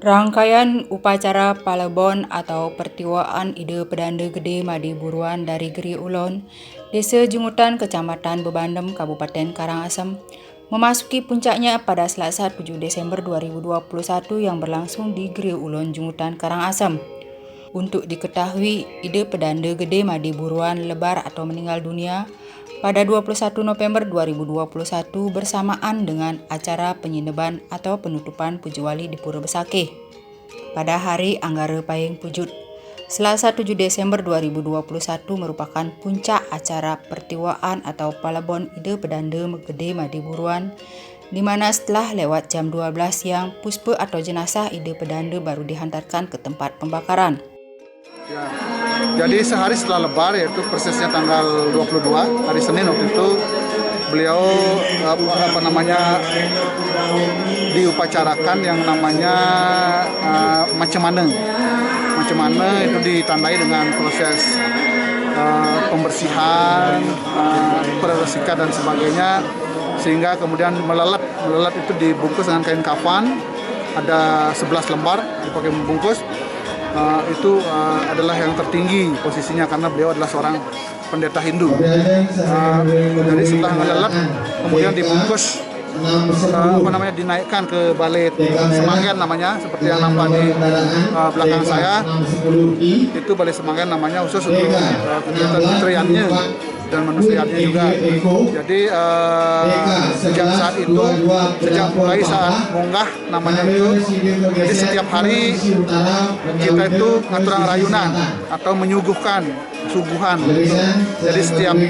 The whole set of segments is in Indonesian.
Rangkaian upacara Palebon atau Pertiwaan Ide Pedanda Gede Madi Buruan dari Geri Ulon, Desa Jungutan, Kecamatan Bebandem, Kabupaten Karangasem, memasuki puncaknya pada Selasa 7 Desember 2021 yang berlangsung di Geri Ulon, Jungutan, Karangasem. Untuk diketahui, Ide Pedanda Gede Madi Buruan lebar atau meninggal dunia pada 21 November 2021 bersamaan dengan acara penyineban atau penutupan Pujuwali di Pura Besakeh pada hari Anggara Payeng Pujut. Selasa 7 Desember 2021 merupakan puncak acara Pertiwaan atau Palebon Ide Pedanda Gede Madi Buruan, di mana setelah lewat jam 12 siang, puspa atau jenazah Ide Pedanda baru dihantarkan ke tempat pembakaran. Ya, jadi sehari setelah lebar, yaitu persisnya tanggal 22 hari Senin waktu itu, beliau diupacarakan yang namanya macemane itu ditandai dengan proses pembersihan, peresikan dan sebagainya, sehingga kemudian melelat itu dibungkus dengan kain kafan, ada 11 lembar dipakai membungkus. Itu adalah yang tertinggi posisinya karena beliau adalah seorang pendeta Hindu. Jadi setelah melelat kemudian dibungkus, dinaikkan ke balai Semanggen namanya, seperti yang nampak di belakang saya. Itu balai Semanggen namanya, khusus untuk kegiatan fitriannya dan manusianya juga. Jadi sejak saat itu, sejak mulai saat munggah namanya itu, jadi setiap hari kita itu ngaturang rayunan atau menyuguhkan suguhan. Jadi setiap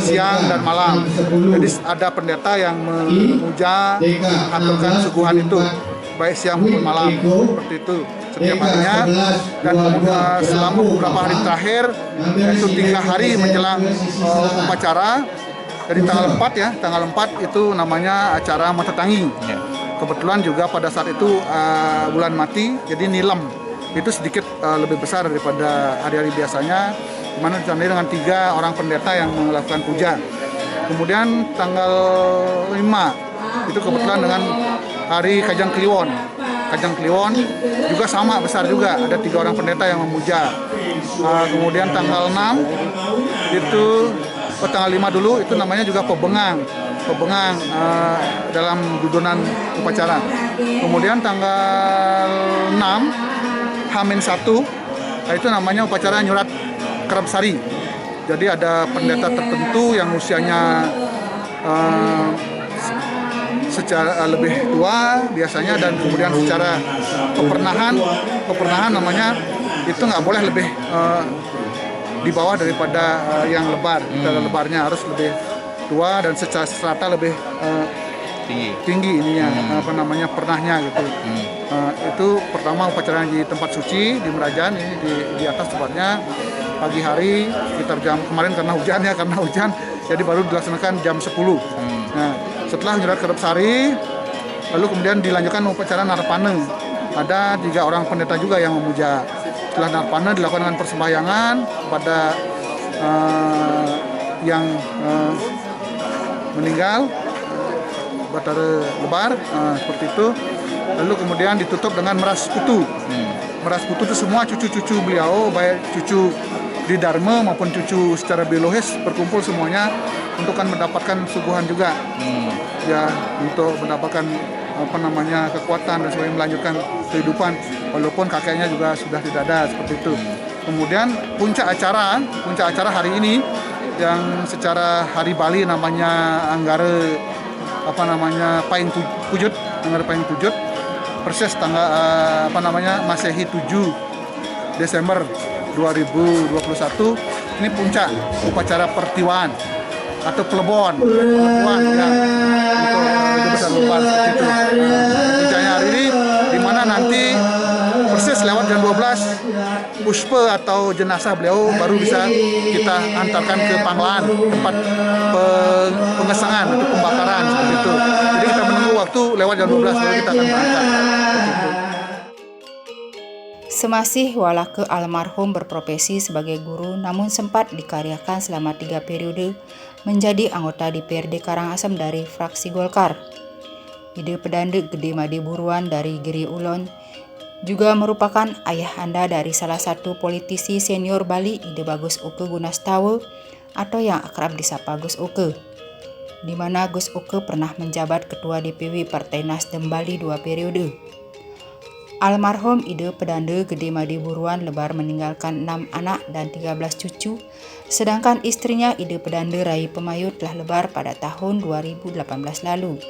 siang dan malam, jadi ada pendeta yang memuja, aturkan suguhan itu, baik siang maupun malam, seperti itu setiap harinya. Dan selama beberapa hari terakhir, yaitu 3 hari menjelang upacara, dari tanggal 4 itu namanya acara Matatangi. Kebetulan juga pada saat itu bulan mati, jadi nilam itu sedikit lebih besar daripada hari-hari biasanya, di mana ditandai dengan 3 orang pendeta yang melakukan puja. Kemudian tanggal 5 itu kebetulan dengan hari Kajang Kliwon juga sama besar juga, ada 3 orang pendeta yang memuja. Kemudian tanggal 6 itu tanggal 5 dulu itu namanya juga pebengang dalam dudunan upacara. Kemudian tanggal 6 H-1 itu namanya upacara nyurat Kerabsari. Jadi ada pendeta tertentu yang usianya secara lebih tua biasanya, dan kemudian secara kepernahan namanya itu nggak boleh lebih di bawah daripada yang lebar. Lebarnya harus lebih tua dan secara strata lebih tinggi ininya, pernahnya gitu. Itu pertama upacara di tempat suci di Merajan, ini di atas tepatnya pagi hari sekitar jam kemarin karena hujan jadi baru dilaksanakan jam 10. Nah, setelah nyurat Kerabsari, lalu kemudian dilanjutkan upacara Narpane. Ada 3 orang pendeta juga yang memuja. Setelah Narpane dilakukan dengan persembahyangan kepada yang meninggal, Batara Lebar, seperti itu. Lalu kemudian ditutup dengan meras putu. Meras putu itu semua cucu-cucu beliau, baik cucu di Dharma maupun cucu secara biologis, berkumpul semuanya untuk kan mendapatkan suguhan juga. Ya, untuk mendapatkan kekuatan dan sebagainya, melanjutkan kehidupan walaupun kakeknya juga sudah tidak ada, seperti itu. Kemudian puncak acara hari ini yang secara hari Bali namanya Anggara Payeng Pujut, persis tanggal Masehi 7 Desember 2021, ini puncak upacara Pertiwaan atau Palebon ya, untuk itu besar lebar seperti itu. Puncaknya hari ini, di mana nanti persis lewat jam 12 puspa atau jenazah beliau baru bisa kita antarkan ke Panglaan, tempat pengesangan atau pembakaran, seperti itu. Jadi kita menunggu waktu lewat jam 12 baru kita akan berangkat, seperti itu. Semasih Walake almarhum berprofesi sebagai guru, namun sempat dikaryakan selama 3 periode menjadi anggota DPRD Karangasem dari fraksi Golkar. Ide Pedande Gede Made Buruan dari Giri Ulon, juga merupakan ayahanda dari salah satu politisi senior Bali, Ide Bagus Uke Gunastawa atau yang akrab disapa Gus Uke, di mana Gus Uke pernah menjabat Ketua DPW Partai Nasdem Bali 2 periode. Almarhum Ide Pedande Gede Made Buruan lebar meninggalkan 6 anak dan 13 cucu, sedangkan istrinya Ide Pedande Rai Pemayu telah lebar pada tahun 2018 lalu.